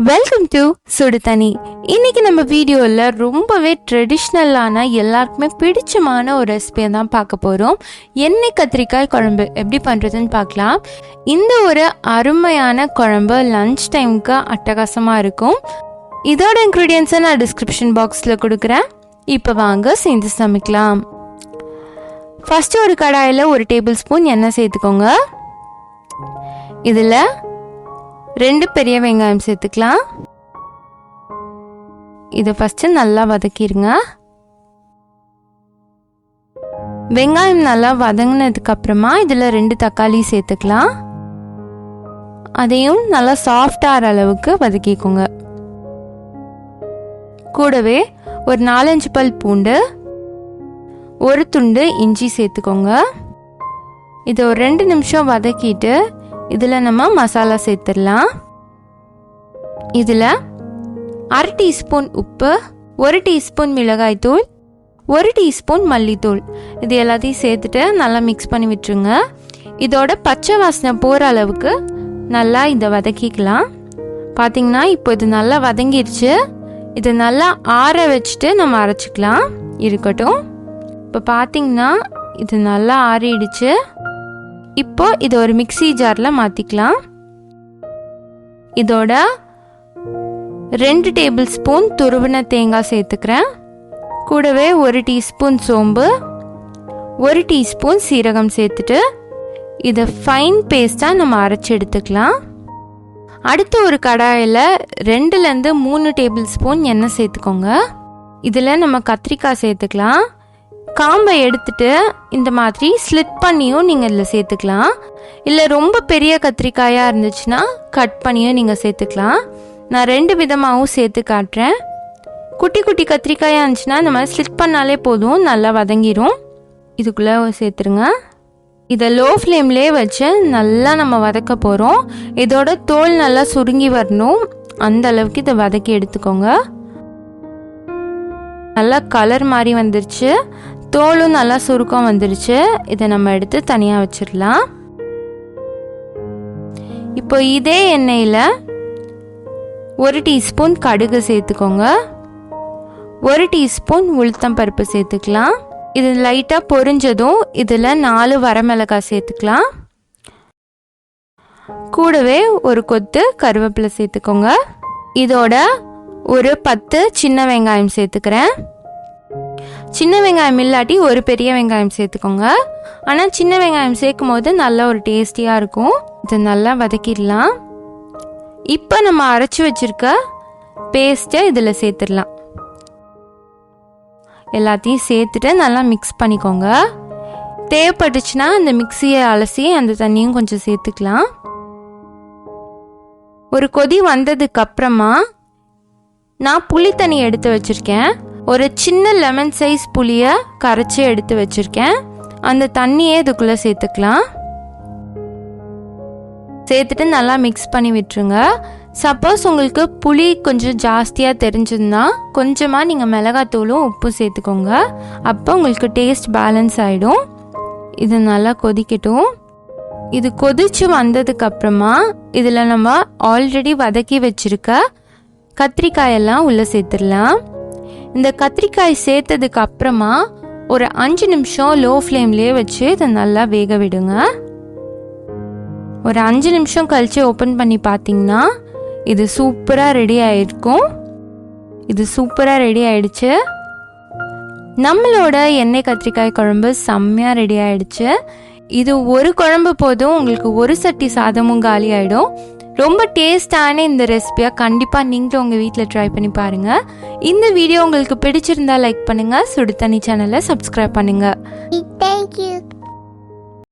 Welcome to சுடுதண்ணி. இன்னைக்கு நம்ம வீடியோவில் ரொம்பவே ட்ரெடிஷ்னலான எல்லாருக்குமே பிடிச்சமான ஒரு ரெசிபியை தான் பார்க்க போகிறோம். எண்ணெய் கத்திரிக்காய் குழம்பு எப்படி பண்ணுறதுன்னு பார்க்கலாம். இந்த ஒரு அருமையான குழம்பு லன்ச் டைமுக்கு அட்டகாசமாக இருக்கும். இதோட இன்க்ரீடியன்ஸை நான் டிஸ்கிரிப்ஷன் பாக்ஸில் கொடுக்குறேன். இப்போ வாங்க சேர்ந்து சமைக்கலாம். ஃபஸ்ட்டு ஒரு கடாயில் 1 டேபிள் ஸ்பூன் எண்ணெய் சேர்த்துக்கோங்க. இதில் 2 பெரிய வெங்காயம் சேர்த்துக்கலாம். இதை ஃபஸ்ட்டு நல்லா வதக்கிடுங்க. வெங்காயம் நல்லா வதங்கினதுக்கு அப்புறமா இதில் 2 தக்காளி சேர்த்துக்கலாம். அதையும் நல்லா சாஃப்டாகிற அளவுக்கு வதக்கிக்கோங்க. கூடவே ஒரு 4-5 பல் பூண்டு, 1 துண்டு இஞ்சி சேர்த்துக்கோங்க. இதை ஒரு 2 நிமிஷம் வதக்கிட்டு இதில் நம்ம மசாலா சேர்த்துடலாம். இதில் 1/2 டீஸ்பூன் உப்பு, 1 டீஸ்பூன் மிளகாய்த்தூள், 1 டீஸ்பூன் மல்லித்தூள், இது எல்லாத்தையும் சேர்த்துட்டு நல்லா மிக்ஸ் பண்ணி விட்டுருங்க. இதோட பச்சை வாசனை போகிற அளவுக்கு நல்லா இதை வதக்கிக்கலாம். பார்த்திங்கன்னா இப்போ இது நல்லா வதங்கிடுச்சு. இதை நல்லா ஆற வச்சுட்டு நம்ம அரைச்சிக்கலாம். இருக்கட்டும். இப்போ பார்த்திங்கன்னா இது நல்லா ஆறிடுச்சு. இப்போ இதை ஒரு மிக்ஸி ஜாரில் மாற்றிக்கலாம். இதோட 2 டேபிள் ஸ்பூன் துருவின தேங்காய் சேர்த்துக்கிறேன். கூடவே 1 டீஸ்பூன் சோம்பு, 1 டீஸ்பூன் சீரகம் சேர்த்துட்டு இதை ஃபைன் பேஸ்ட்டாக நம்ம அரைச்சி எடுத்துக்கலாம். அடுத்து ஒரு கடாயில் 2லேருந்து 3 டேபிள் ஸ்பூன் எண்ணெய் சேர்த்துக்கோங்க. இதில் நம்ம கத்திரிக்காய் சேர்த்துக்கலாம். காம்பை எடுத்துட்டு இந்த மாதிரி ஸ்லிட் பண்ணியும் நீங்கள் இதில் சேர்த்துக்கலாம். இல்லை ரொம்ப பெரிய கத்திரிக்காயாக இருந்துச்சுன்னா கட் பண்ணியும் நீங்கள் சேர்த்துக்கலாம். நான் 2 விதமாகவும் சேர்த்து காட்டுறேன். குட்டி குட்டி கத்திரிக்காயாக இருந்துச்சுன்னா இந்த மாதிரி ஸ்லிட் பண்ணாலே போதும், நல்லா வதங்கிடும். இதுக்குள்ளே சேர்த்துருங்க. இதை லோ ஃப்ளேம்லேயே வச்சு நல்லா நம்ம வதக்க போகிறோம். இதோட தோல் நல்லா சுருங்கி வரணும், அந்த அளவுக்கு இதை வதக்கி எடுத்துக்கோங்க. நல்லா கலர் மாதிரி வந்துருச்சு, தோலும் நல்லா சுருக்கம் வந்துருச்சு. இதை நம்ம எடுத்து தனியாக வச்சிடலாம். இப்போ இதே எண்ணெயில் 1 டீஸ்பூன் கடுகு சேர்த்துக்கோங்க. 1 டீஸ்பூன் உளுத்தம் பருப்பு சேர்த்துக்கலாம். இது லைட்டாக பொரிஞ்சதும் இதில் 4 வரமிளகாய் சேர்த்துக்கலாம். கூடவே ஒரு கொத்து கருவேப்பிலை சேர்த்துக்கோங்க. இதோட ஒரு 10 சின்ன வெங்காயம் சேர்த்துக்கிறேன். சின்ன வெங்காயம் இல்லாட்டி ஒரு பெரிய வெங்காயம் சேர்த்துக்கோங்க. ஆனால் சின்ன வெங்காயம் சேர்க்கும் போது நல்லா ஒரு டேஸ்டியாக இருக்கும். இதை நல்லா வதக்கிடலாம். இப்போ நம்ம அரைச்சி வச்சிருக்க பேஸ்ட்டை இதில் சேர்த்துடலாம். எல்லாத்தையும் சேர்த்துட்டு நல்லா மிக்ஸ் பண்ணிக்கோங்க. தேவைப்பட்டுச்சுன்னா அந்த மிக்சியை அலசி அந்த தண்ணியும் கொஞ்சம் சேர்த்துக்கலாம். ஒரு கொதி வந்ததுக்கு அப்புறமா நான் புளி தண்ணி எடுத்து வச்சுருக்கேன். ஒரு சின்ன லெமன் சைஸ் புளியை கரைச்சி எடுத்து வச்சுருக்கேன். அந்த தண்ணியே இதுக்குள்ளே சேர்த்துக்கலாம். சேர்த்துட்டு நல்லா மிக்ஸ் பண்ணி விட்டுருங்க. சப்போஸ் உங்களுக்கு புளி கொஞ்சம் ஜாஸ்தியாக தெரிஞ்சதுன்னா கொஞ்சமாக நீங்கள் மிளகாத்தூளும் உப்பும் சேர்த்துக்கோங்க. அப்போ உங்களுக்கு டேஸ்ட் பேலன்ஸ் ஆகிடும். இது நல்லா கொதிக்கட்டும். இது கொதிச்சு வந்ததுக்கப்புறமா இதில் நம்ம ஆல்ரெடி வதக்கி வச்சுருக்க கத்திரிக்காயெல்லாம் உள்ளே சேர்த்துடலாம். இந்த கத்திரிக்காய் சேர்த்ததுக்கு அப்புறமா ஒரு 5 நிமிஷம் லோ ஃப்ளேம்லேயே வச்சு இதை நல்லா வேக விடுங்க. ஒரு 5 நிமிஷம் கழித்து ஓப்பன் பண்ணி பார்த்தீங்கன்னா இது சூப்பராக ரெடி ஆகிருக்கும். இது சூப்பராக ரெடி ஆகிடுச்சு. நம்மளோட எண்ணெய் கத்திரிக்காய் குழம்பு செம்மையாக ரெடி ஆகிடுச்சு. இது ஒரு குழம்பு போதும், உங்களுக்கு ஒரு சட்டி சாதமும் காலி ஆகிடும். ரொம்ப டேஸ்டான இந்த ரெசிபியை கண்டிப்பாக நீங்களும் உங்கள் வீட்டில் ட்ரை பண்ணி பாருங்கள். இந்த வீடியோ உங்களுக்கு பிடிச்சிருந்தா லைக் பண்ணுங்கள். சுடுதண்ணி சேனலை சப்ஸ்கிரைப் பண்ணுங்கள். Thank you.